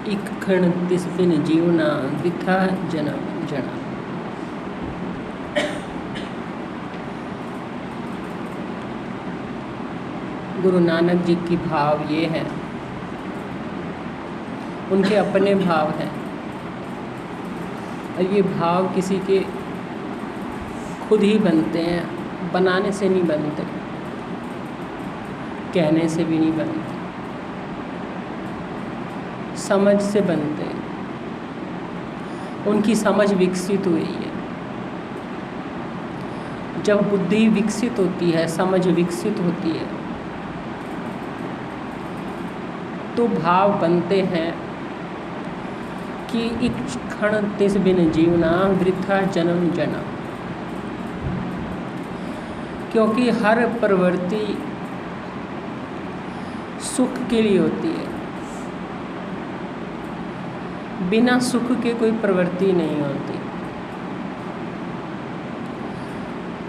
इक खण तिस बिन जीवना वृथा जन्म जना। गुरु नानक जी की भाव ये है, उनके अपने भाव हैं और ये भाव किसी के खुद ही बनते हैं, बनाने से नहीं बनते, कहने से भी नहीं बनते, समझ से बनते हैं। उनकी समझ विकसित हुई है। जब बुद्धि विकसित होती है, समझ विकसित होती है, तो भाव बनते हैं कि एक क्षण तिस बिन जीवना वृथा जन्म जना। क्योंकि हर प्रवृत्ति सुख के लिए होती है, बिना सुख के कोई प्रवृत्ति नहीं होती।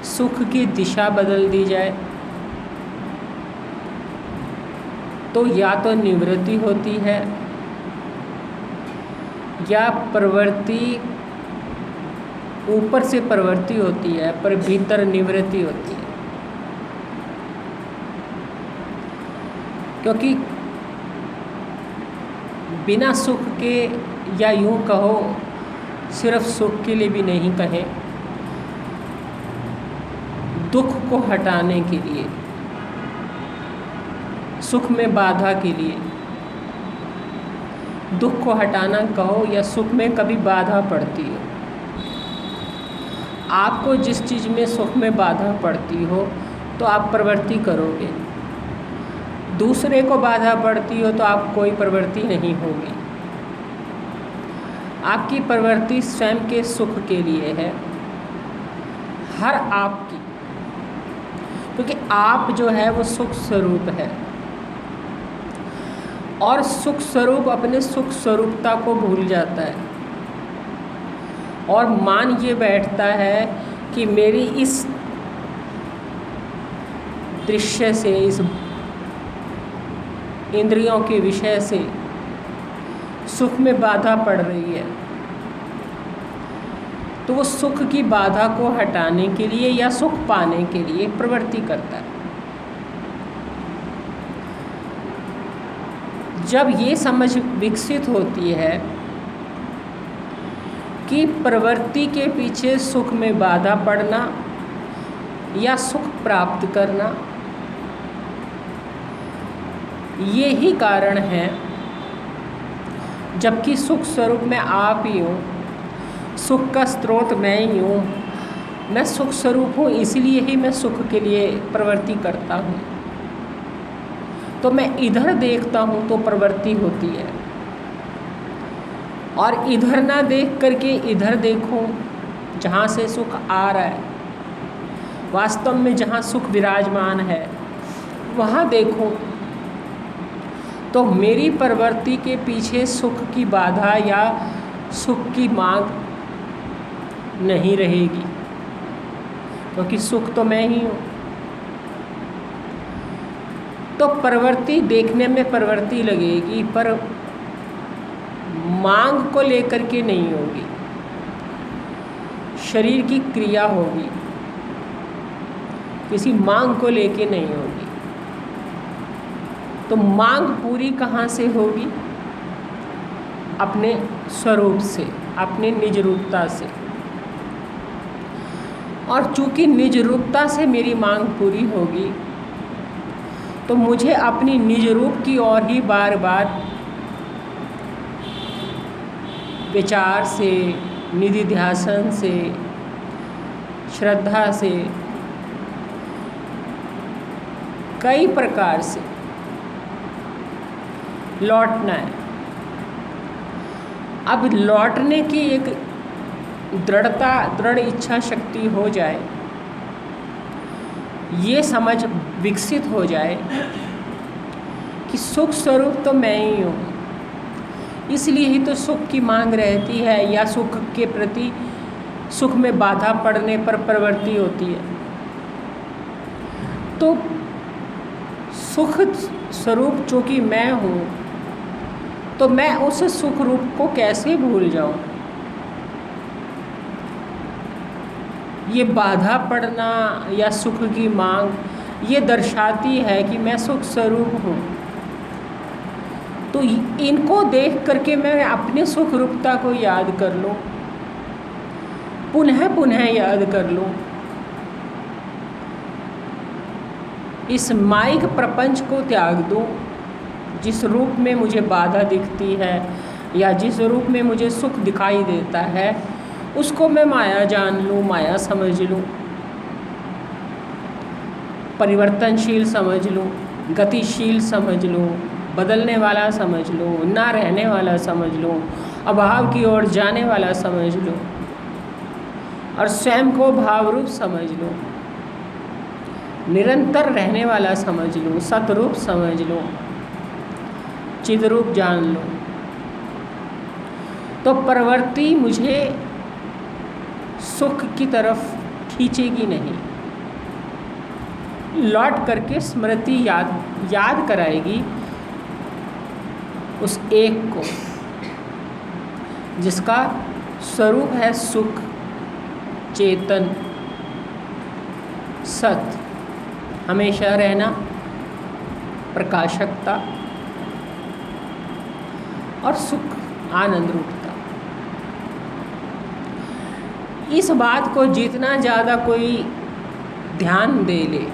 सुख की दिशा बदल दी जाए तो या तो निवृत्ति होती है या प्रवृत्ति ऊपर से प्रवृत्ति होती है पर भीतर निवृत्ति होती है। क्योंकि बिना सुख के, या यूँ कहो सिर्फ सुख के लिए भी नहीं कहें, दुख को हटाने के लिए, सुख में बाधा के लिए, दुख को हटाना कहो या सुख में कभी बाधा पड़ती हो, आपको जिस चीज़ में सुख में बाधा पड़ती हो तो आप प्रवृत्ति करोगे, दूसरे को बाधा पड़ती हो तो आप कोई प्रवृत्ति नहीं होगी। आपकी प्रवृत्ति स्वयं के सुख के लिए है, हर आपकी, क्योंकि आप जो है वो सुख स्वरूप है और सुख स्वरूप अपने सुख स्वरूपता को भूल जाता है और मान ये बैठता है कि मेरी इस दृश्य से, इस इंद्रियों के विषय से सुख में बाधा पड़ रही है, तो वो सुख की बाधा को हटाने के लिए या सुख पाने के लिए प्रवृत्ति करता है। जब ये समझ विकसित होती है कि प्रवृत्ति के पीछे सुख में बाधा पड़ना या सुख प्राप्त करना, ये ही कारण है, जबकि सुख स्वरूप में आप ही हूँ, सुख का स्रोत मैं ही हूँ, मैं सुख स्वरूप हूँ, इसलिए ही मैं सुख के लिए प्रवृत्ति करता हूँ। तो मैं इधर देखता हूँ तो प्रवृत्ति होती है, और इधर ना देख करके इधर देखूँ जहाँ से सुख आ रहा है, वास्तव में जहाँ सुख विराजमान है वहाँ देखूँ, तो मेरी प्रवृत्ति के पीछे सुख की बाधा या सुख की मांग नहीं रहेगी, क्योंकि सुख तो मैं ही हूँ। तो प्रवृत्ति देखने में प्रवृत्ति लगेगी पर मांग को लेकर के नहीं होगी, शरीर की क्रिया होगी, किसी मांग को लेके नहीं होगी। तो मांग पूरी कहाँ से होगी? अपने स्वरूप से, अपने निज रूपता से। और चूंकि निज रूपता से मेरी मांग पूरी होगी तो मुझे अपनी निज रूप की ओर ही बार बार विचार से, निधिध्यासन से, श्रद्धा से, कई प्रकार से लौटना है। अब लौटने की एक दृढ़ इच्छा शक्ति हो जाए, ये समझ विकसित हो जाए कि सुख स्वरूप तो मैं ही हूँ, इसलिए ही तो सुख की मांग रहती है या सुख के प्रति, सुख में बाधा पड़ने पर प्रवृत्ति होती है। तो सुख स्वरूप चूँकि मैं हूँ, तो मैं उस सुख रूप को कैसे भूल जाऊं? ये बाधा पड़ना या सुख की मांग ये दर्शाती है कि मैं सुख स्वरूप हूँ। तो इनको देख करके मैं अपने सुख रूपता को याद कर लूँ, पुनः पुनः याद कर लूँ। इस माइक प्रपंच को त्याग दूँ, जिस रूप में मुझे बाधा दिखती है या जिस रूप में मुझे सुख दिखाई देता है, उसको मैं माया जान लूँ, माया समझ लूँ, परिवर्तनशील समझ लूँ, गतिशील समझ लूँ, बदलने वाला समझ लूँ, ना रहने वाला समझ लूँ, अभाव की ओर जाने वाला समझ लूँ और स्वयं को भाव रूप समझ लूँ, निरंतर रहने वाला समझ लूँ, सतरूप समझ लूँ, चिद्रूप जान लूँ। तो प्रवृत्ति मुझे सुख की तरफ खींचेगी नहीं, लौट करके स्मृति याद कराएगी उस एक को जिसका स्वरूप है सुख, चेतन, सत, हमेशा रहना, प्रकाशकता और सुख, आनंद रूपता। इस बात को जितना ज़्यादा कोई ध्यान दे ले,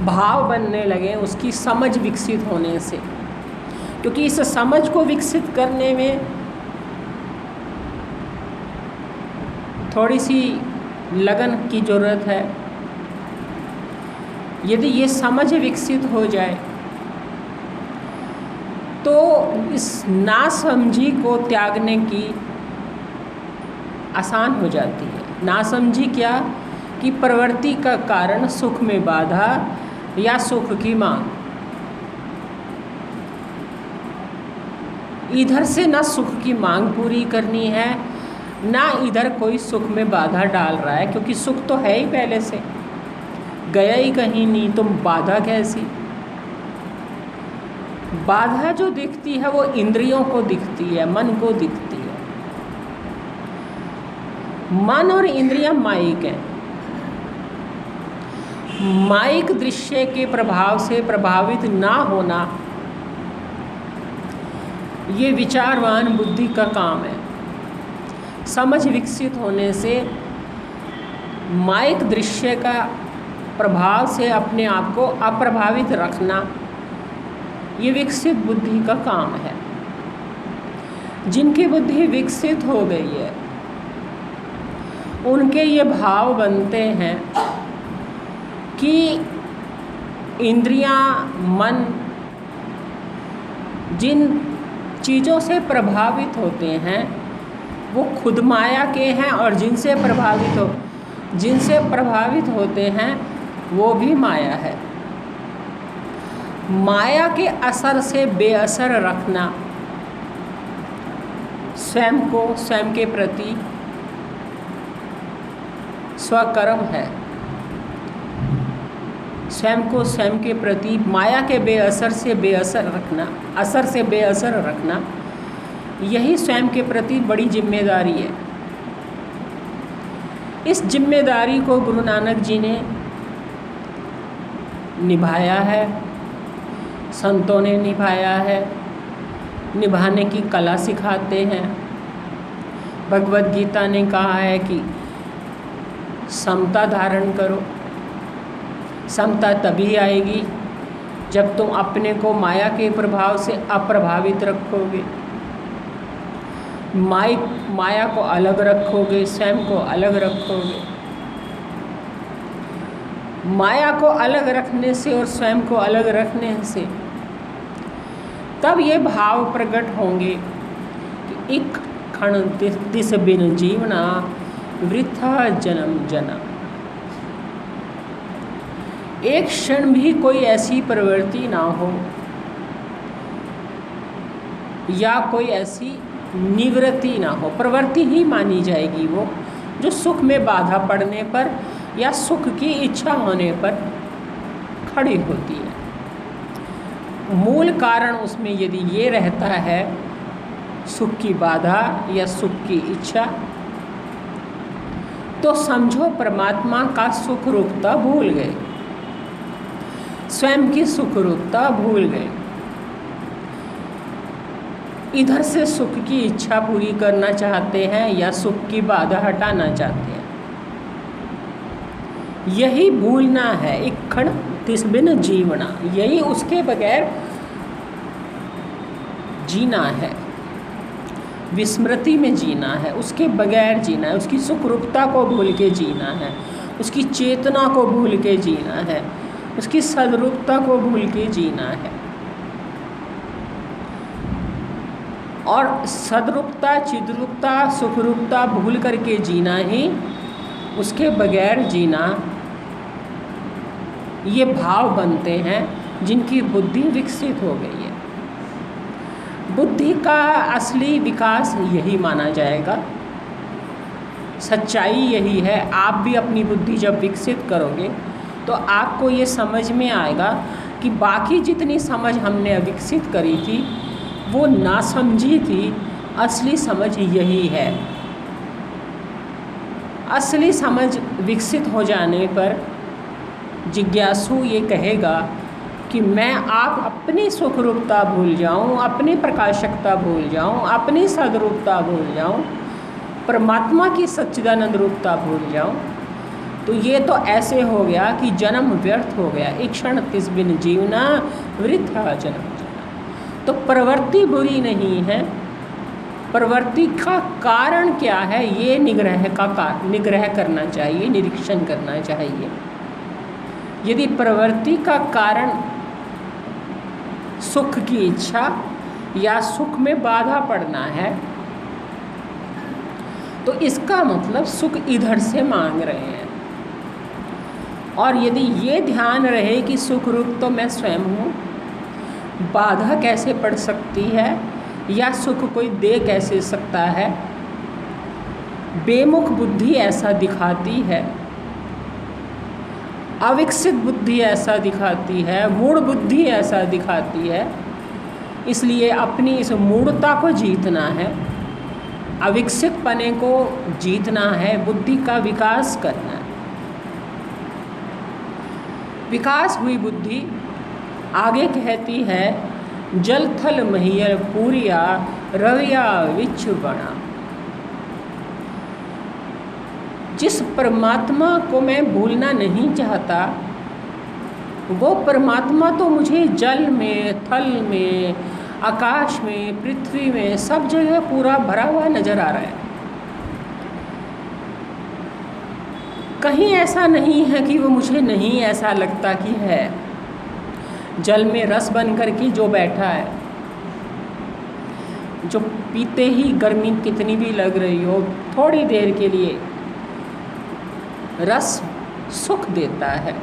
भाव बनने लगे उसकी समझ विकसित होने से, क्योंकि इस समझ को विकसित करने में थोड़ी सी लगन की ज़रूरत है। यदि ये समझ विकसित हो जाए तो इस नासमझी को त्यागने की आसान हो जाती है। नासमझी क्या कि प्रवृत्ति का कारण सुख में बाधा या सुख की मांग। इधर से ना सुख की मांग पूरी करनी है, ना इधर कोई सुख में बाधा डाल रहा है, क्योंकि सुख तो है ही पहले से, गया ही कहीं नहीं, तो बाधा कैसी? बाधा जो दिखती है वो इंद्रियों को दिखती है, मन को दिखती है। मन और इंद्रियां माइक हैं। माइक दृश्य के प्रभाव से प्रभावित ना होना ये विचारवान बुद्धि का काम है। समझ विकसित होने से माइक दृश्य का प्रभाव से अपने आप को अप्रभावित रखना ये विकसित बुद्धि का काम है। जिनकी बुद्धि विकसित हो गई है उनके ये भाव बनते हैं कि इंद्रियां, मन जिन चीज़ों से प्रभावित होते हैं वो खुद माया के हैं, और जिनसे प्रभावित होते हैं वो भी माया है। माया के असर से बेअसर रखना स्वयं को स्वयं के प्रति स्वकर्म है। स्वयं को स्वयं के प्रति माया के बेअसर से बेअसर रखना, असर से बेअसर रखना, यही स्वयं के प्रति बड़ी जिम्मेदारी है। इस जिम्मेदारी को गुरु नानक जी ने निभाया है, संतों ने निभाया है, निभाने की कला सिखाते हैं। भगवद गीता ने कहा है कि समता धारण करो। समता तभी आएगी जब तुम अपने को माया के प्रभाव से अप्रभावित रखोगे, माया को अलग रखोगे, स्वयं को अलग रखोगे। माया को अलग रखने से और स्वयं को अलग रखने से तब ये भाव प्रकट होंगे कि एक क्षण तिस बिन जीवना वृथा जन्म जन्म। एक क्षण भी कोई ऐसी प्रवृत्ति ना हो या कोई ऐसी निवृत्ति ना हो। प्रवृत्ति ही मानी जाएगी वो जो सुख में बाधा पड़ने पर या सुख की इच्छा होने पर खड़ी होती है। मूल कारण उसमें यदि ये रहता है सुख की बाधा या सुख की इच्छा, तो समझो परमात्मा का सुख रूपता भूल गए, स्वयं की सुख रूपता भूल गए। इधर से सुख की इच्छा पूरी करना चाहते हैं या सुख की बाधा हटाना चाहते हैं। यही भूलना है, इक्खड़ तिसबिन जीवना, यही उसके बगैर जीना है, विस्मृति में जीना है, उसके बगैर जीना है, उसकी सुख रूपता को भूल के जीना है, उसकी चेतना को भूल के जीना है, उसकी सदरूपता को भूल के जीना है। और सदरूपता, चिद्रूपता, सुखरूपता भूल करके जीना ही, उसके बगैर जीना, ये भाव बनते हैं जिनकी बुद्धि विकसित हो गई है। बुद्धि का असली विकास यही माना जाएगा, सच्चाई यही है। आप भी अपनी बुद्धि जब विकसित करोगे तो आपको ये समझ में आएगा कि बाकी जितनी समझ हमने विकसित करी थी वो नासमझी थी, असली समझ यही है। असली समझ विकसित हो जाने पर जिज्ञासु ये कहेगा कि मैं आप अपनी सुखरूपता भूल जाऊं, अपनी प्रकाशकता भूल जाऊं, अपनी सदरूपता भूल जाऊं, परमात्मा की सच्चिदानंद रूपता भूल जाऊं, तो ये तो ऐसे हो गया कि जन्म व्यर्थ हो गया। एक क्षण तिस बिन जीवना वृथा जन्म। तो प्रवृत्ति बुरी नहीं है, प्रवृत्ति का कारण क्या है ये निग्रह करना चाहिए, निरीक्षण करना चाहिए। यदि प्रवृत्ति का कारण सुख की इच्छा या सुख में बाधा पड़ना है तो इसका मतलब सुख इधर से मांग रहे हैं। और यदि ये ध्यान रहे कि सुख रूप तो मैं स्वयं हूँ, बाधा कैसे पड़ सकती है या सुख कोई दे कैसे सकता है, बेमुख बुद्धि ऐसा दिखाती है, अविकसित बुद्धि ऐसा दिखाती है, मूढ़ बुद्धि ऐसा दिखाती है। इसलिए अपनी इस मूढ़ता को जीतना है, अविकसित पने को जीतना है, बुद्धि का विकास करना है। विकास हुई बुद्धि आगे कहती है जल थल महियल पूरिया रविया विच्छु बना। जिस परमात्मा को मैं भूलना नहीं चाहता वो परमात्मा तो मुझे जल में, थल में, आकाश में, पृथ्वी में, सब जगह पूरा भरा हुआ नजर आ रहा है। कहीं ऐसा नहीं है कि वो मुझे नहीं ऐसा लगता कि है। जल में रस बन कर के जो बैठा है, जो पीते ही गर्मी कितनी भी लग रही हो, थोड़ी देर के लिए रस सुख देता है।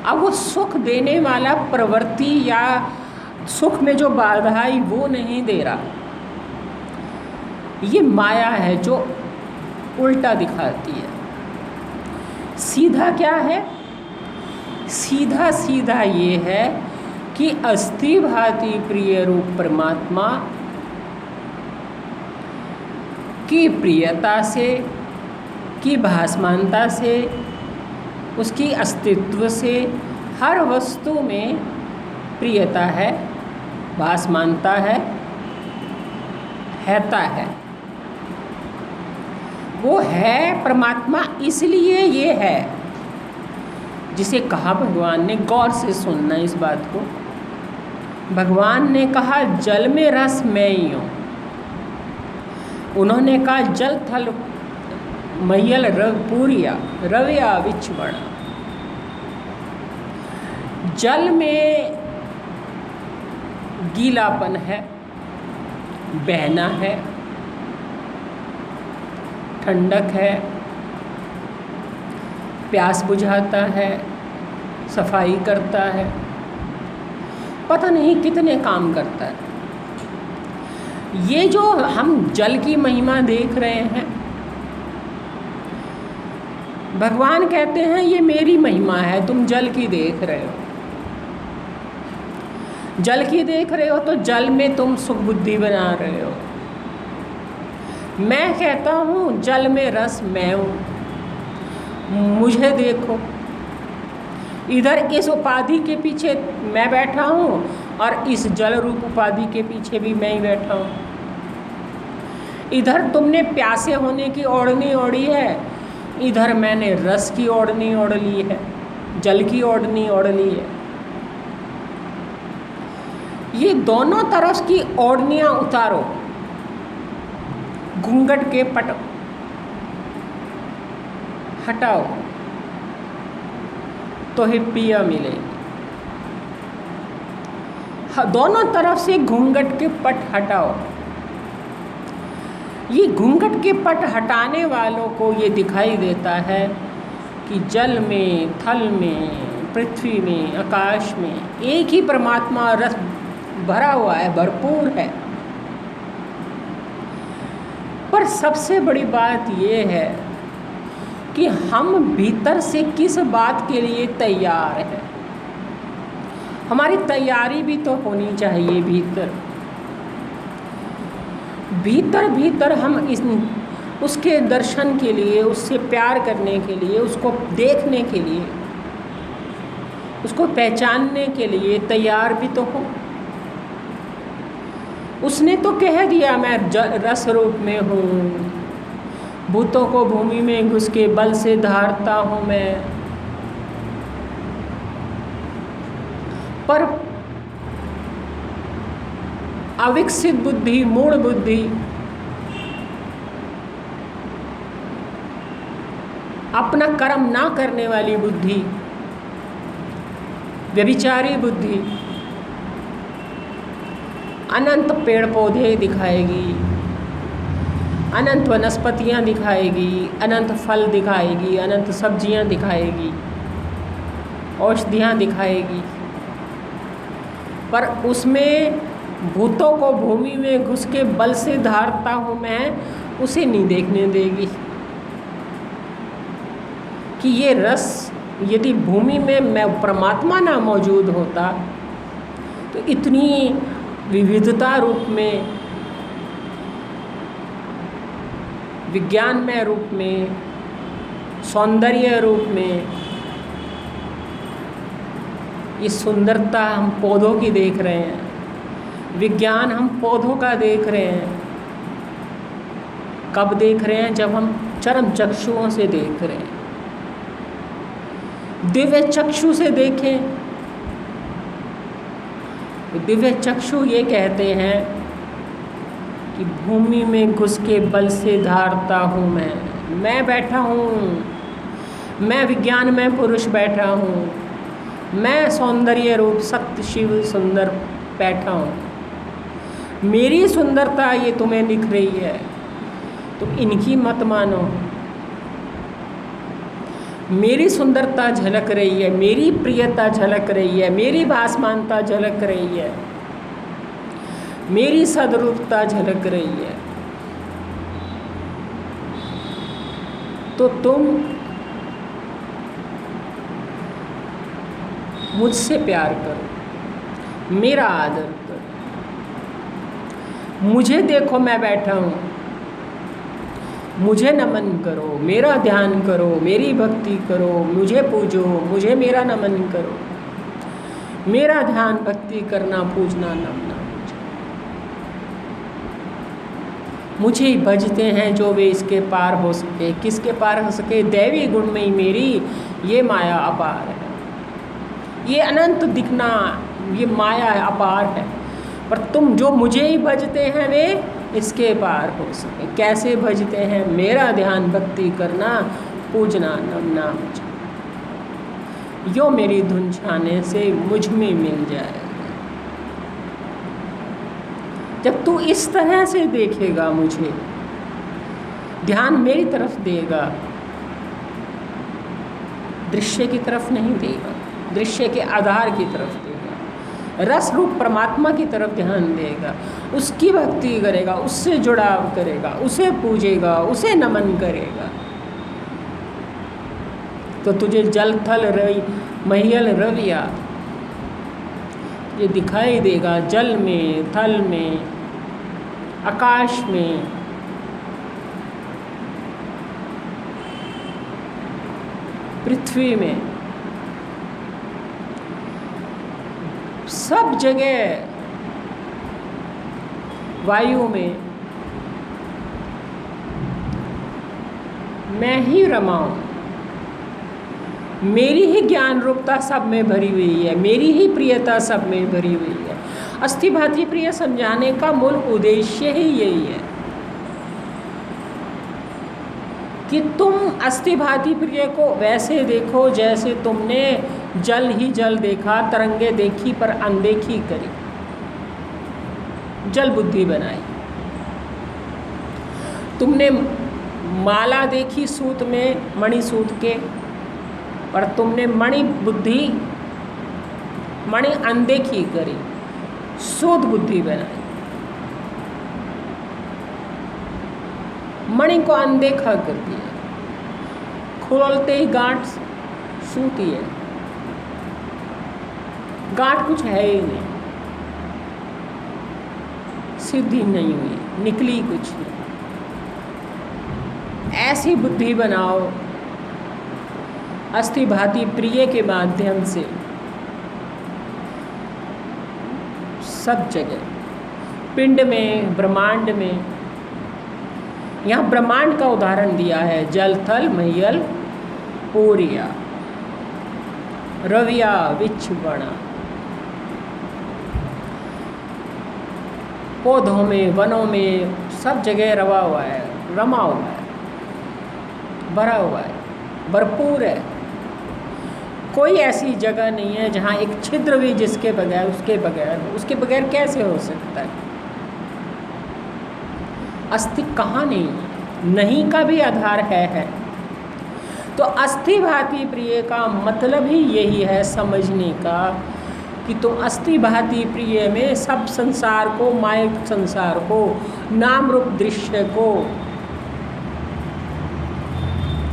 अब वो सुख देने वाला प्रवृत्ति या सुख में जो बाधा आई वो नहीं दे रहा, ये माया है जो उल्टा दिखाती है। सीधा क्या है? सीधा सीधा ये है कि अस्ति भाति प्रिय रूप परमात्मा की प्रियता से, की भासमानता से, उसकी अस्तित्व से हर वस्तु में प्रियता है, भासमानता है, हैता है। वो है परमात्मा, इसलिए ये है। जिसे कहा भगवान ने, गौर से सुनना इस बात को, भगवान ने कहा जल में रस मैं ही हूँ। उन्होंने कहा जल थल मैयल पूरिया रविया विचवण। जल में गीलापन है, बहना है, ठंडक है, प्यास बुझाता है, सफाई करता है, पता नहीं कितने काम करता है। ये जो हम जल की महिमा देख रहे हैं, भगवान कहते हैं ये मेरी महिमा है, तुम जल की देख रहे हो। जल की देख रहे हो तो जल में तुम सुख बुद्धि बना रहे हो। मैं कहता हूँ जल में रस मैं हूँ, मुझे देखो। इधर इस उपाधि के पीछे मैं बैठा हूँ और इस जल रूप उपाधि के पीछे भी मैं ही बैठा हूँ। इधर तुमने प्यासे होने की ओढ़नी ओढ़ी है, इधर मैंने रस की ओढ़नी ओढ़ ली है, जल की ओढ़नी ओढ़ ली है। ये दोनों तरफ की ओढ़नियाँ उतारो, घूंघट के पट हटाओ तो ही पिया मिलेगी। दोनों तरफ से घूंघट के पट हटाओ। ये घूंघट के पट हटाने वालों को ये दिखाई देता है कि जल में, थल में, पृथ्वी में, आकाश में एक ही परमात्मा रस भरा हुआ है, भरपूर है। पर सबसे बड़ी बात ये है कि हम भीतर से किस बात के लिए तैयार हैं। हमारी तैयारी भी तो होनी चाहिए भीतर हम उसके दर्शन के लिए, उससे प्यार करने के लिए, उसको देखने के लिए, उसको पहचानने के लिए तैयार भी तो हो। उसने तो कह दिया मैं रस रूप में हूँ, भूतों को भूमि में घुस के बल से धारता हूँ मैं। पर अविकसित बुद्धि, मूढ़ बुद्धि अपना कर्म ना करने वाली बुद्धि, व्यभिचारी बुद्धि अनंत पेड़ पौधे दिखाएगी, अनंत वनस्पतियाँ दिखाएगी, अनंत फल दिखाएगी, अनंत सब्जियाँ दिखाएगी, औषधियाँ दिखाएगी। पर उसमें भूतों को भूमि में घुस के बल से धारता हूँ मैं, उसे नहीं देखने देगी कि ये रस यदि भूमि में मैं परमात्मा ना मौजूद होता तो इतनी विविधता रूप में, विज्ञानमय रूप में, सौंदर्य रूप में, ये सुंदरता हम पौधों की देख रहे हैं, विज्ञान हम पौधों का देख रहे हैं। कब देख रहे हैं? जब हम चरम चक्षुओं से देख रहे हैं। दिव्य चक्षु से देखें। दिव्य चक्षु ये कहते हैं कि भूमि में घुस के बल से धारता हूँ मैं बैठा हूँ, मैं विज्ञान में पुरुष बैठा हूँ, मैं सौंदर्य रूप सत्य शिव सुंदर बैठा हूँ। मेरी सुंदरता ये तुम्हें दिख रही है, तुम इनकी मत मानो। मेरी सुंदरता झलक रही है, मेरी प्रियता झलक रही है, मेरी भासमानता झलक रही है, मेरी सद्रूपता झलक रही है। तो तुम मुझसे प्यार करो, मेरा आदर करो, मुझे देखो मैं बैठा हूँ, मुझे नमन करो, मेरा ध्यान करो, मेरी भक्ति करो, मुझे पूजो, मुझे मेरा नमन करो। मेरा ध्यान भक्ति करना, पूजना, नमना मुझे ही भजते हैं जो वे इसके पार हो सके। किसके पार हो सके? दैवी गुण में ही मेरी ये माया अपार है, ये अनंत दिखना, ये माया अपार है। पर तुम जो मुझे ही भजते हैं वे इसके पार हो सके। कैसे भजते हैं? मेरा ध्यान भक्ति करना, पूजना, नमना मुझे, यो मेरी धुन छाने से मुझ में मिल जाए। जब तू इस तरह से देखेगा मुझे, ध्यान मेरी तरफ देगा, दृश्य की तरफ नहीं देगा, दृश्य के आधार की तरफ देगा, रस रूप परमात्मा की तरफ ध्यान देगा, उसकी भक्ति करेगा, उससे जुड़ाव करेगा, उसे पूजेगा, उसे नमन करेगा, तो तुझे जल थल रवि महियल रविया ये दिखाई देगा जल में, थल में, आकाश में, पृथ्वी में, सब जगह, वायु में मैं ही रमा हूँ। मेरी ही ज्ञान रूपता सब में भरी हुई है, मेरी ही प्रियता सब में भरी हुई है। अस्थि भांति प्रिय समझाने का मूल उद्देश्य ही यही है कि तुम अस्थि भांति प्रिय को वैसे देखो जैसे तुमने जल ही जल देखा, तरंगे देखी पर अनदेखी करी, जल बुद्धि बनाई। तुमने माला देखी सूत में, मणि सूत के, पर तुमने मणि बुद्धि, मणि अनदेखी करी, सूत बुद्धि बनाई, मणि को अनदेखा कर दिया। खोलते ही गांठ सूत ही है, गांठ कुछ है ही नहीं, सिद्धि नहीं हुई, निकली कुछ नहीं। ऐसी बुद्धि बनाओ अस्थि भांति प्रिय के माध्यम से सब जगह, पिंड में, ब्रह्मांड में। यहाँ ब्रह्मांड का उदाहरण दिया है, जल, थल, महीयल, पूरिया, रविया, विच्छुवना। पौधों में, वनों में, सब जगह रवा हुआ है, रमा हुआ है, भरा हुआ है, भरपूर है। कोई ऐसी जगह नहीं है जहाँ एक छिद्र भी जिसके बगैर, उसके बगैर कैसे हो सकता है। अस्थि कहाँ नहीं, नहीं का भी आधार है। तो अस्थि भांति प्रिय का मतलब ही यही है समझने का कि तुम अस्थि भांति प्रिय में सब संसार को, मायिक संसार को, नाम रूप दृश्य को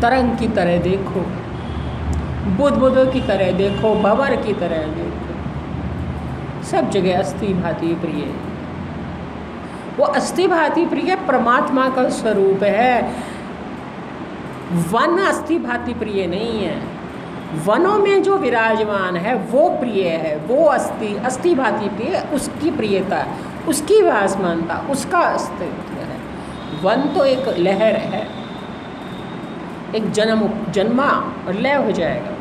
तरंग की तरह देखो, बुद्ध की तरह देखो, भंवर की तरह देखो, सब जगह अस्थि भांति प्रिय। वो अस्थि भांति प्रिय परमात्मा का स्वरूप है। वन अस्थि भांति प्रिय नहीं है, वनों में जो विराजमान है वो प्रिय है, वो अस्थि भांति प्रिय, उसकी प्रियता, उसकी भासमानता, उसका अस्तित्व है। वन तो एक लहर है, एक जन्मा और लय हो जाएगा।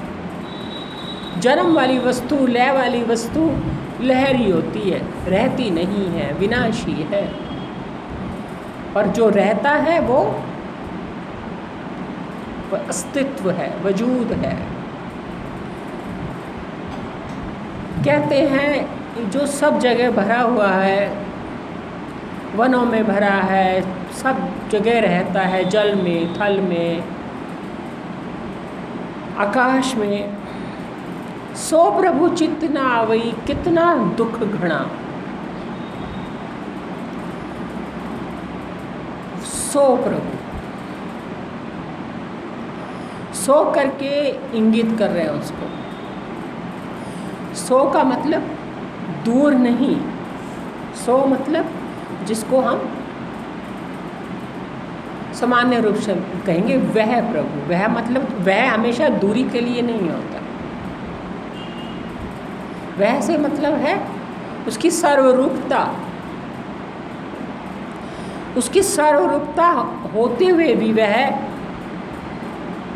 जन्म वाली वस्तु, लय वाली वस्तु लहर ही होती है, रहती नहीं है, विनाशी है। और जो रहता है वो अस्तित्व है, वजूद है। कहते हैं जो सब जगह भरा हुआ है, वनों में भरा है, सब जगह रहता है, जल में, थल में, आकाश में, सो प्रभु चित्त न आवई, कितना दुख घना। सो प्रभु, सो करके इंगित कर रहे हैं उसको। सो का मतलब दूर नहीं, सो मतलब जिसको हम सामान्य रूप से कहेंगे वह प्रभु। वह मतलब वह हमेशा दूरी के लिए नहीं होता। वह से मतलब है उसकी सर्वरूपता। उसकी सर्वरूपता होते हुए भी वह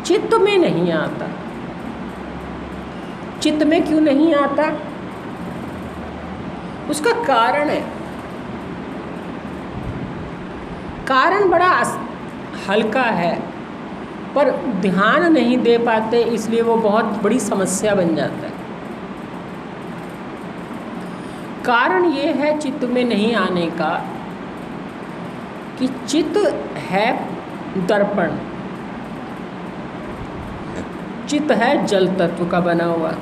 चित्त में नहीं आता। चित्त में क्यों नहीं आता? उसका कारण है। कारण बड़ा हल्का है, पर ध्यान नहीं दे पाते, इसलिए वो बहुत बड़ी समस्या बन जाता है। कारण ये है चित्त में नहीं आने का कि चित्त है दर्पण, चित्त है जल तत्व का बना हुआ।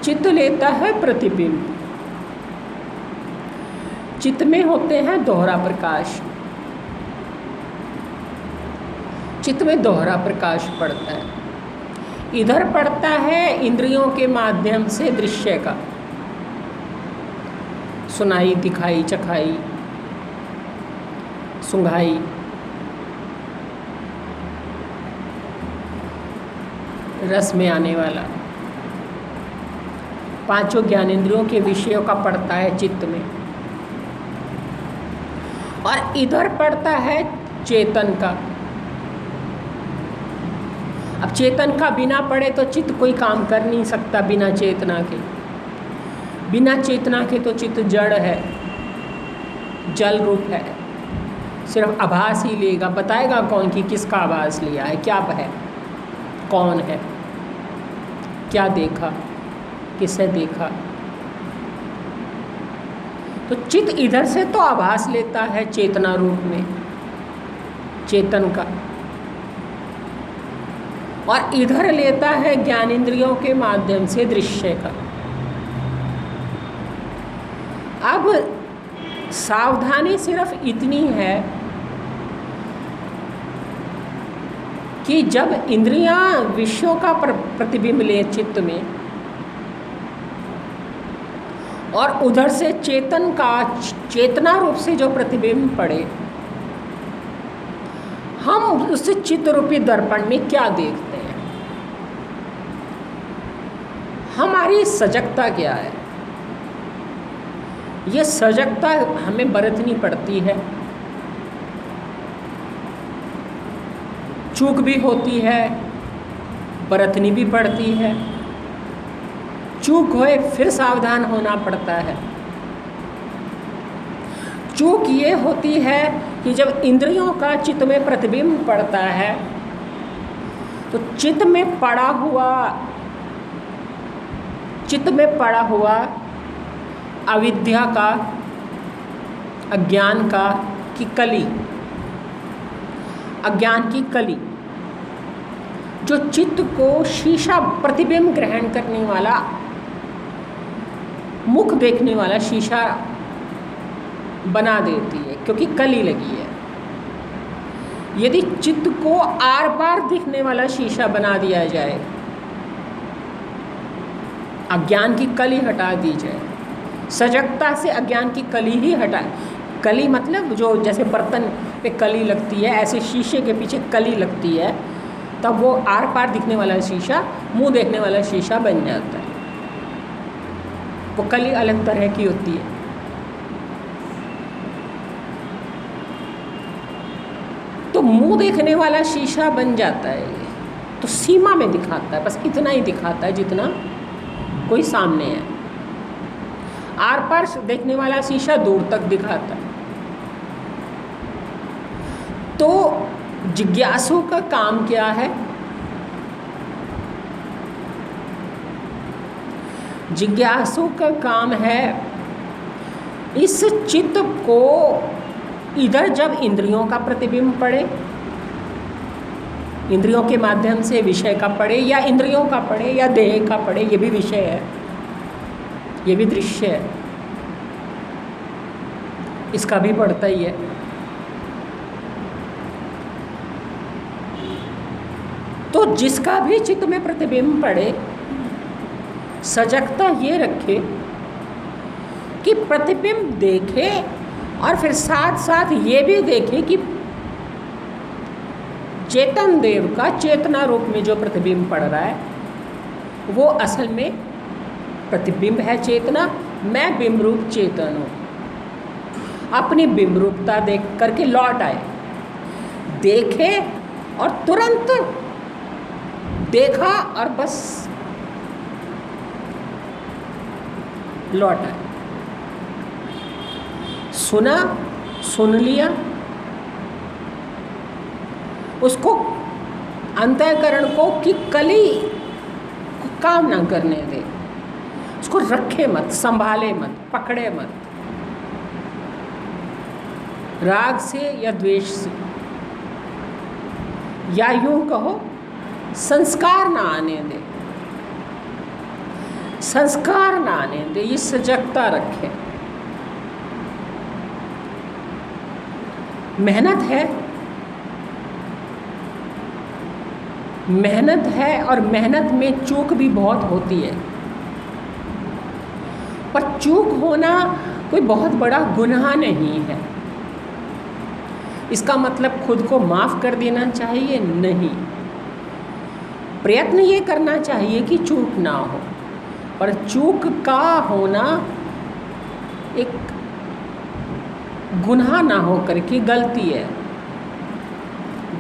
चित्त लेता है प्रतिबिंब। चित्त में होते हैं दोहरा प्रकाश। चित्त में दोहरा प्रकाश पड़ता है। इधर पड़ता है इंद्रियों के माध्यम से दृश्य का, सुनाई, दिखाई, चखाई, सुंघाई, रस में आने वाला, पांचों ज्ञानेंद्रियों के विषयों का पड़ता है चित्त में। और इधर पड़ता है चेतन का। अब चेतन का बिना पड़े तो चित्त कोई काम कर नहीं सकता, बिना चेतना के। बिना चेतना के तो चित्त जड़ है, जल रूप है, सिर्फ आभास ही लेगा। बताएगा कौन कि किसका आभास लिया है, क्या है, कौन है, क्या देखा, किसे देखा। तो चित्त इधर से तो आभास लेता है चेतना रूप में, चेतन का, और इधर लेता है ज्ञानेंद्रियों के माध्यम से दृश्य का। अब सावधानी सिर्फ इतनी है कि जब इंद्रियां विषयों का प्रतिबिंब ले चित्त में, और उधर से चेतन का चेतना रूप से जो प्रतिबिंब पड़े, हम उस चित्त रूपी दर्पण में क्या देखते हैं, हमारी सजगता क्या है। ये सजगता हमें बरतनी पड़ती है। चूक भी होती है, बरतनी भी पड़ती है। चूक होए फिर सावधान होना पड़ता है। चूक ये होती है कि जब इंद्रियों का चित्त में प्रतिबिंब पड़ता है तो चित्त में पड़ा हुआ अविद्या का, अज्ञान का की कली, अज्ञान की कली, जो चित्त को शीशा प्रतिबिंब ग्रहण करने वाला, मुख देखने वाला शीशा बना देती है, क्योंकि कली लगी है। यदि चित्त को आर पार दिखने वाला शीशा बना दिया जाए, अज्ञान की कली हटा दी जाए, सजगता से अज्ञान की कली ही हटाए। कली मतलब जो जैसे बर्तन पे कली लगती है, ऐसे शीशे के पीछे कली लगती है, तब वो आर पार दिखने वाला शीशा, मुंह देखने वाला शीशा बन जाता है। वो कली अलग तरह की होती है। तो मुंह देखने वाला शीशा बन जाता है ये, तो सीमा में दिखाता है, बस इतना ही दिखाता है जितना कोई सामने है। आर पार देखने वाला शीशा दूर तक दिखाता है। तो जिज्ञासु का काम क्या है? जिज्ञासु का काम है इस चित्त को, इधर जब इंद्रियों का प्रतिबिंब पड़े, इंद्रियों के माध्यम से विषय का पड़े, या इंद्रियों का पड़े या देह का पड़े, ये भी विषय है, ये भी दृश्य है, इसका भी पड़ता ही है। तो जिसका भी चित्त में प्रतिबिंब पड़े, सजगता ये रखे कि प्रतिबिंब देखे, और फिर साथ साथ ये भी देखे कि चेतन देव का चेतना रूप में जो प्रतिबिंब पड़ रहा है वो असल में प्रतिबिंब है चेतना, मैं बिंब रूप चेतन हूँ। अपनी बिंब रूपता देख करके लौट आए, देखे और तुरंत देखा और बस लौट आए। सुना, सुन लिया, उसको अंतःकरण को कि कली को काम ना करने दे, उसको रखे मत, संभाले मत, पकड़े मत, राग से या द्वेष से, या यूं कहो संस्कार ना आने दे, संस्कार ना आने दे, ये सजगता रखे। मेहनत है, मेहनत है और मेहनत में चूक भी बहुत होती है, पर चूक होना कोई बहुत बड़ा गुनाह नहीं है। इसका मतलब खुद को माफ़ कर देना चाहिए, नहीं। प्रयत्न ये करना चाहिए कि चूक ना हो, पर चूक का होना एक गुनाह ना हो करके गलती है।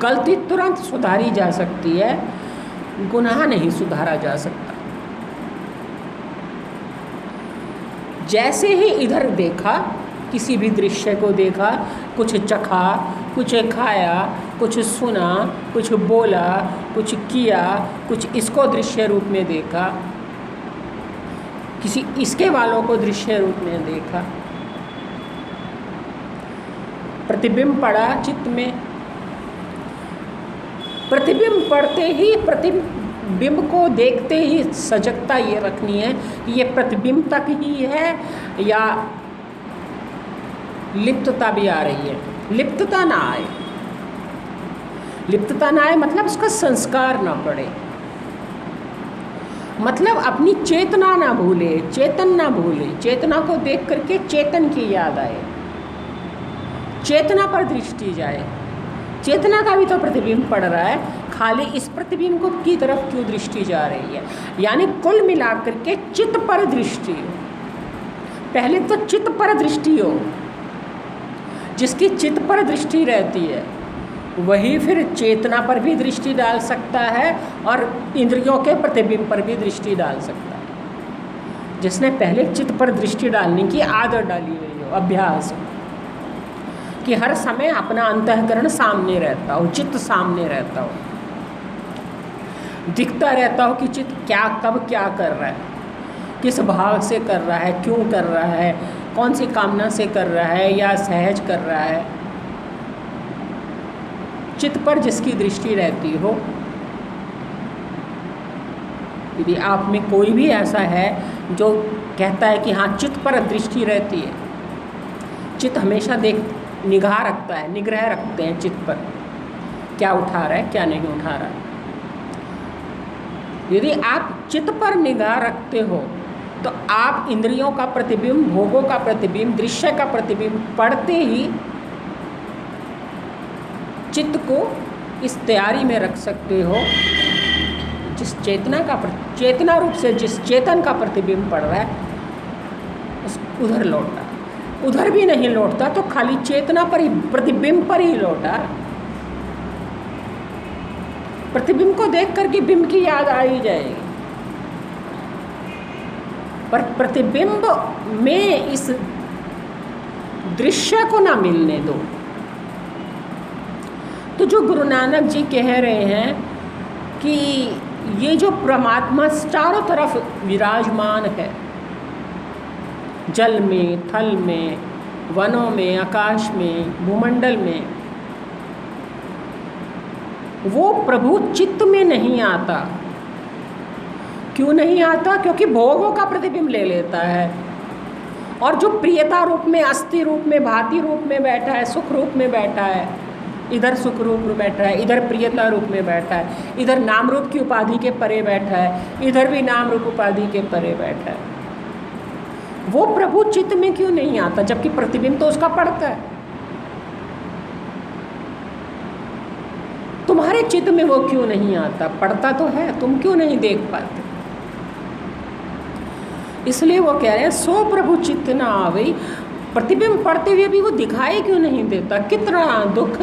गलती तुरंत सुधारी जा सकती है, गुनाह नहीं सुधारा जा सकता। जैसे ही इधर देखा, किसी भी दृश्य को देखा, कुछ चखा, कुछ खाया, कुछ सुना, कुछ बोला, कुछ किया, कुछ इसको दृश्य रूप में देखा, किसी इसके वालों को दृश्य रूप में देखा, प्रतिबिंब पड़ा चित्त में। प्रतिबिंब पड़ते ही प्रतिबिंब को देखते ही सजगता ये रखनी है कि ये प्रतिबिंब तक ही है या लिप्तता भी आ रही है। लिप्तता ना आए, लिप्तता ना आए मतलब उसका संस्कार ना पड़े, मतलब अपनी चेतना ना भूले, चेतन ना भूले। चेतना को देख करके चेतन की याद आए, चेतना पर दृष्टि जाए। चेतना का भी तो प्रतिबिंब पड़ रहा है, खाली इस प्रतिबिंब को की तरफ क्यों दृष्टि जा रही है। यानी कुल मिलाकर के चित्त पर दृष्टि हो। पहले तो चित्त पर दृष्टि हो, जिसकी चित्त पर दृष्टि रहती है वही फिर चेतना पर भी दृष्टि डाल सकता है और इंद्रियों के प्रतिबिंब पर भी दृष्टि डाल सकता है। जिसने पहले चित्त पर दृष्टि डालने की आदत डाली हुई हो, अभ्यास हो, कि हर समय अपना अंतःकरण सामने रहता हो, चित्त सामने रहता हो, दिखता रहता हो कि चित्त क्या कब क्या कर रहा है, किस भाव से कर रहा है, क्यों कर रहा है, कौन सी कामना से कर रहा है या सहज कर रहा है। चित्त पर जिसकी दृष्टि रहती हो, यदि आप में कोई भी ऐसा है जो कहता है कि हाँ चित्त पर दृष्टि रहती है, चित्त हमेशा निगाह रखता है, निग्रह रखते हैं चित्त पर, क्या उठा रहा है क्या नहीं उठा रहा है। यदि आप चित्त पर निगाह रखते हो तो आप इंद्रियों का प्रतिबिंब, भोगों का प्रतिबिंब, दृश्य का प्रतिबिंब पढ़ते ही चित्त को इस तैयारी में रख सकते हो, जिस चेतना रूप से जिस चेतन का प्रतिबिंब पड़ रहा है उस उधर लौटा। उधर भी नहीं लौटता तो खाली चेतना पर ही, प्रतिबिंब पर ही लौटा। प्रतिबिंब को देख करके बिंब की याद आ ही जाएगी, पर प्रतिबिंब में इस दृश्य को ना मिलने दो। तो जो गुरु नानक जी कह रहे हैं कि ये जो परमात्मा चारों तरफ विराजमान है, जल में, थल में, वनों में, आकाश में, भूमंडल में, वो प्रभु चित्त में नहीं आता। क्यों नहीं आता? क्योंकि भोगों का प्रतिबिंब ले लेता है, और जो प्रियता रूप में, अस्थि रूप में, भांति रूप में बैठा है, सुख रूप में बैठा है, इधर सुख रूप में बैठा है, इधर प्रियता रूप में बैठा है, इधर नाम रूप की उपाधि के परे बैठा है, इधर भी नाम रूप उपाधि के परे बैठा है। वो प्रभु चित्त में क्यों नहीं आता, जबकि प्रतिबिंब तो उसका पड़ता है। तुम्हारे चित्त में वो क्यों नहीं आता? पड़ता तो है, तुम क्यों नहीं देख पाते? इसलिए वो कह रहे हैं सो प्रभु चित्त ना आवे। प्रतिबिंब पढ़ते हुए भी वो दिखाई क्यों नहीं देता? कितना दुख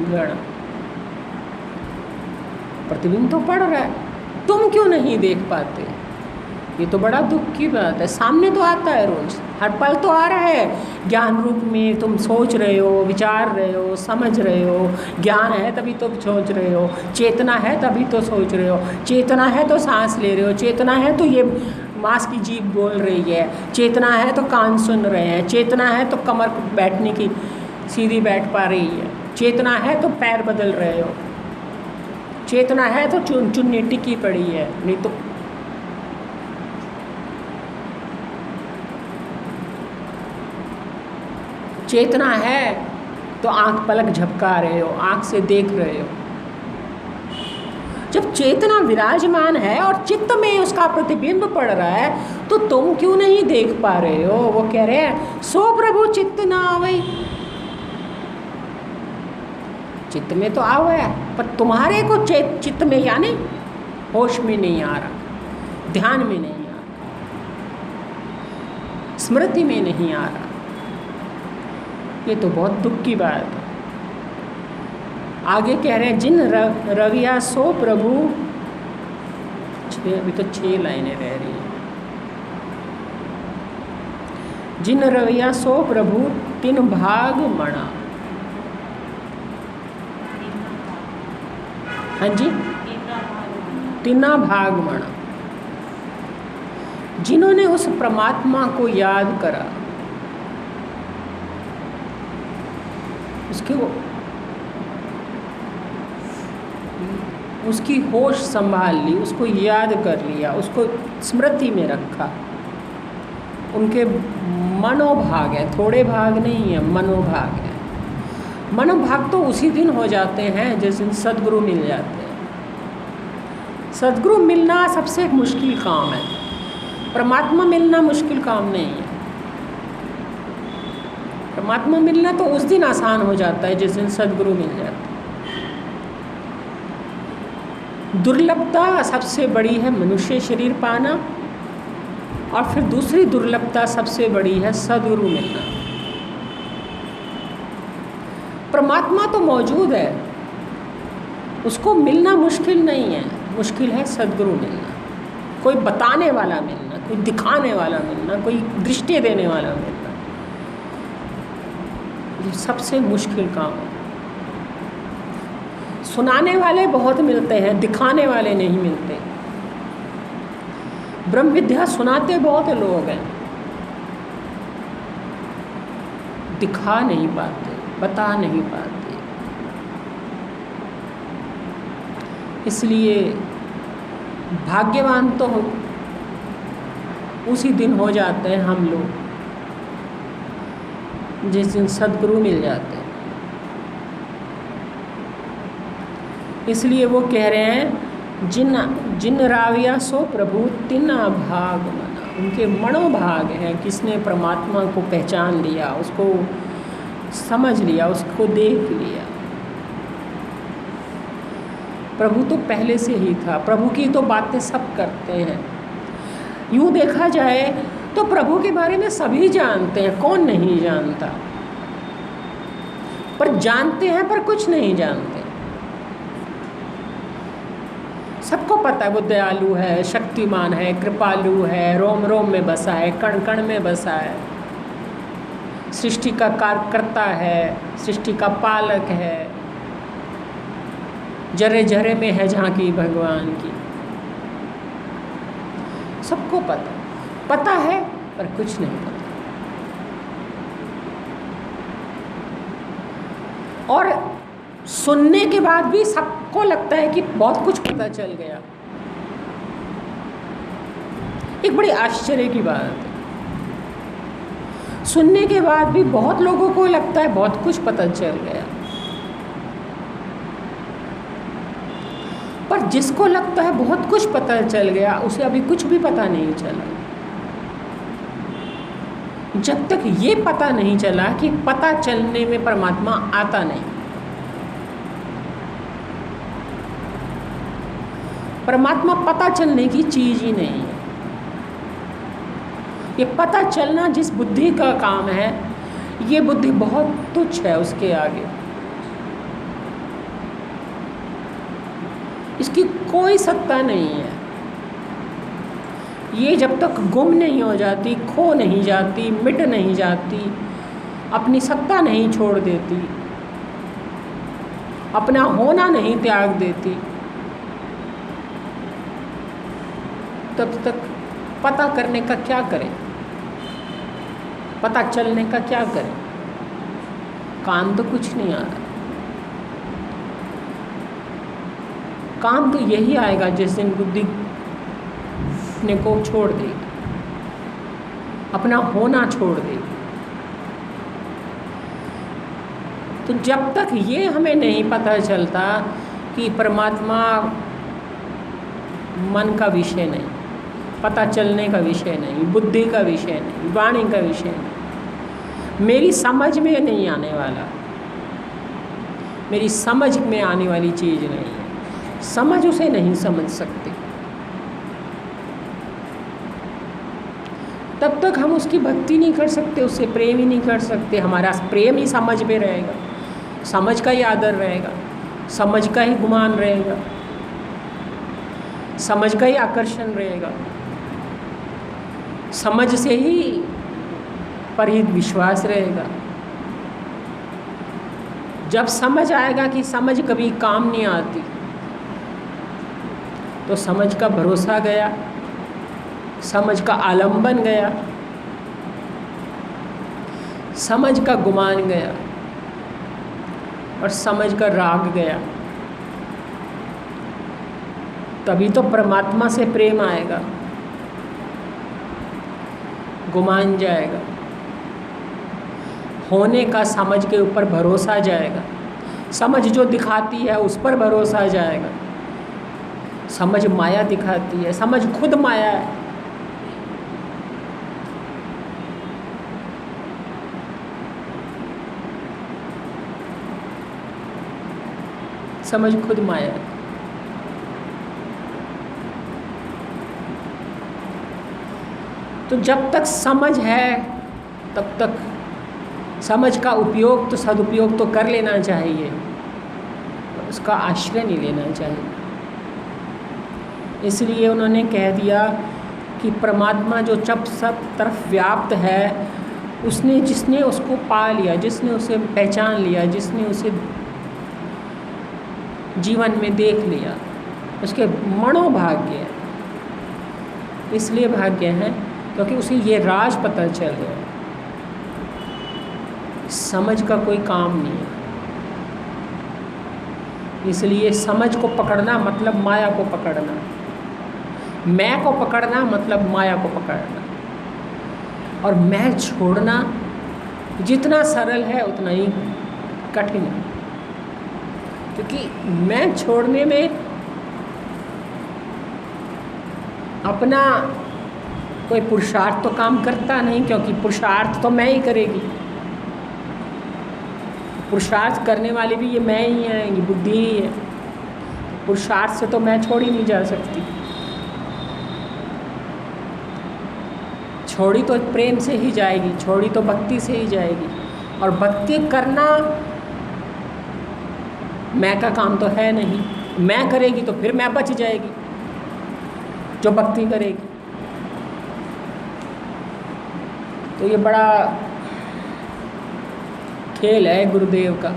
गण, प्रतिबिंब तो पढ़ रहा है, तुम क्यों नहीं देख पाते? ये तो बड़ा दुख की बात है। सामने तो आता है रोज, हर पल तो आ रहा है ज्ञान रूप में। तुम सोच रहे हो, विचार रहे हो, समझ रहे हो। ज्ञान है तभी तो सोच रहे हो, चेतना है तभी तो सोच रहे हो, चेतना है तो सांस ले रहे हो, चेतना है तो ये मांस की जीभ बोल रही है, चेतना है तो कान सुन रहे हैं, चेतना है तो कमर बैठने की सीधी बैठ पा रही है, चेतना है तो पैर बदल रहे हो, चेतना है तो चुन्नी टिकी पड़ी है, नहीं तो चेतना है तो आंख पलक झपका रहे हो, आंख से देख रहे हो। जब चेतना विराजमान है और चित्त में उसका प्रतिबिंब पड़ रहा है तो तुम क्यों नहीं देख पा रहे हो? वो कह रहे हैं सो प्रभु चित्त ना आवे। चित्त में तो आवे है पर तुम्हारे को चित्त में यानी होश में नहीं आ रहा, ध्यान में नहीं आ रहा, स्मृति में नहीं आ रहा। ये तो बहुत दुख की बात है। आगे कह रहे हैं जिन रविया सो प्रभु, अभी तो 6 लाइनें रह रही हैं। जिन रविया सो प्रभु तिन भाग मणा। हाँ जी, तिना भाग मणा। जिन्होंने उस परमात्मा को याद करा, उसकी होश संभाल ली, उसको याद कर लिया, उसको स्मृति में रखा, उनके मनोभाग है, थोड़े भाग नहीं है, मनोभाग है। मनोभाग तो उसी दिन हो जाते हैं जिस दिन सद्गुरु मिल जाते हैं। सद्गुरु मिलना सबसे मुश्किल काम है, परमात्मा मिलना मुश्किल काम नहीं है। परमात्मा मिलना तो उस दिन आसान हो जाता है जिस दिन सद्गुरु मिल जाता है। दुर्लभता सबसे बड़ी है मनुष्य शरीर पाना, और फिर दूसरी दुर्लभता सबसे बड़ी है सद्गुरु मिलना। परमात्मा तो मौजूद है, उसको मिलना मुश्किल नहीं है, मुश्किल है सद्गुरु मिलना। कोई बताने वाला मिलना, कोई दिखाने वाला मिलना, कोई दृष्टि देने वाला मिलना, ये सबसे मुश्किल काम है। सुनाने वाले बहुत मिलते हैं, दिखाने वाले नहीं मिलते। ब्रह्म विद्या सुनाते बहुत लोग हैं, दिखा नहीं पाते, बता नहीं पाते। इसलिए भाग्यवान तो उसी दिन हो जाते हैं हम लोग जिस दिन सद्गुरु मिल जाते हैं। इसलिए वो कह रहे हैं जिन राविया सो प्रभु तिना भाग मना। उनके मनोभाग हैं, किसने परमात्मा को पहचान लिया, उसको समझ लिया, उसको देख लिया। प्रभु तो पहले से ही था, प्रभु की तो बातें सब करते हैं। यूँ देखा जाए तो प्रभु के बारे में सभी जानते हैं, कौन नहीं जानता, पर जानते हैं पर कुछ नहीं जानते। सबको पता है वो दयालु है, शक्तिमान है, कृपालु है, रोम रोम में बसा है, कण कण में बसा है, सृष्टि का कार्यकर्ता है, सृष्टि का पालक है, जरे जरे में है झांकी भगवान की। सबको पता है पर कुछ नहीं पता। और सुनने के बाद भी सबको लगता है कि बहुत कुछ पता चल गया। एक बड़ी आश्चर्य की बात है, सुनने के बाद भी बहुत लोगों को लगता है बहुत कुछ पता चल गया, पर जिसको लगता है बहुत कुछ पता चल गया उसे अभी कुछ भी पता नहीं चला। जब तक ये पता नहीं चला कि पता चलने में परमात्मा आता नहीं। परमात्मा पता चलने की चीज़ ही नहीं है। ये पता चलना जिस बुद्धि का काम है, ये बुद्धि बहुत तुच्छ है उसके आगे। इसकी कोई सत्ता नहीं है। ये जब तक गुम नहीं हो जाती, खो नहीं जाती, मिट नहीं जाती, अपनी सत्ता नहीं छोड़ देती, अपना होना नहीं त्याग देती, तब तक पता करने का क्या करें, पता चलने का क्या करें? काम तो कुछ नहीं आ रहा। काम तो यही आएगा जिस दिन बुद्धि अपने को छोड़ देगी, अपना होना छोड़ देगी। तो जब तक ये हमें नहीं पता चलता कि परमात्मा मन का विषय नहीं, पता चलने का विषय नहीं, बुद्धि का विषय नहीं, वाणी का विषय नहीं, मेरी समझ में नहीं आने वाला, मेरी समझ में आने वाली चीज़ नहीं है। समझ उसे नहीं समझ सकते, तब तक हम उसकी भक्ति नहीं कर सकते, उससे प्रेम ही नहीं कर सकते। हमारा प्रेम ही समझ में रहेगा, समझ का ही आदर रहेगा, समझ का ही गुमान रहेगा, समझ का ही आकर्षण रहेगा, समझ से ही परिहित विश्वास रहेगा। जब समझ आएगा कि समझ कभी काम नहीं आती, तो समझ का भरोसा गया, समझ का आलंबन गया, समझ का गुमान गया और समझ का राग गया। तभी तो परमात्मा से प्रेम आएगा, गुमान जाएगा, होने का समझ के ऊपर भरोसा जाएगा, समझ जो दिखाती है उस पर भरोसा जाएगा। समझ माया दिखाती है, समझ खुद माया है। समझ खुद माया है। तो जब तक समझ है तब तक समझ का उपयोग तो सदुपयोग तो कर लेना चाहिए, उसका आश्रय नहीं लेना चाहिए। इसलिए उन्होंने कह दिया कि परमात्मा जो सब तरफ व्याप्त है, उसने जिसने उसको पा लिया, जिसने उसे पहचान लिया, जिसने उसे जीवन में देख लिया, उसके मनोभाग्य है। इसलिए भाग्य है क्योंकि उसे ये राज पता चल गया। समझ का कोई काम नहीं है। इसलिए समझ को पकड़ना मतलब माया को पकड़ना, मैं को पकड़ना मतलब माया को पकड़ना, और मैं छोड़ना जितना सरल है उतना ही कठिन है। क्योंकि मैं छोड़ने में अपना कोई पुरुषार्थ तो काम करता नहीं, क्योंकि पुरुषार्थ तो मैं ही करेगी। पुरुषार्थ करने वाली भी ये मैं ही है, ये बुद्धि ही है। पुरुषार्थ से तो मैं छोड़ी नहीं जा सकती। छोड़ी तो प्रेम से ही जाएगी, छोड़ी तो भक्ति से ही जाएगी। और भक्ति करना मैं का काम तो है नहीं। मैं करेगी तो फिर मैं बच जाएगी, जो भक्ति करेगी। तो ये बड़ा खेल है गुरुदेव का।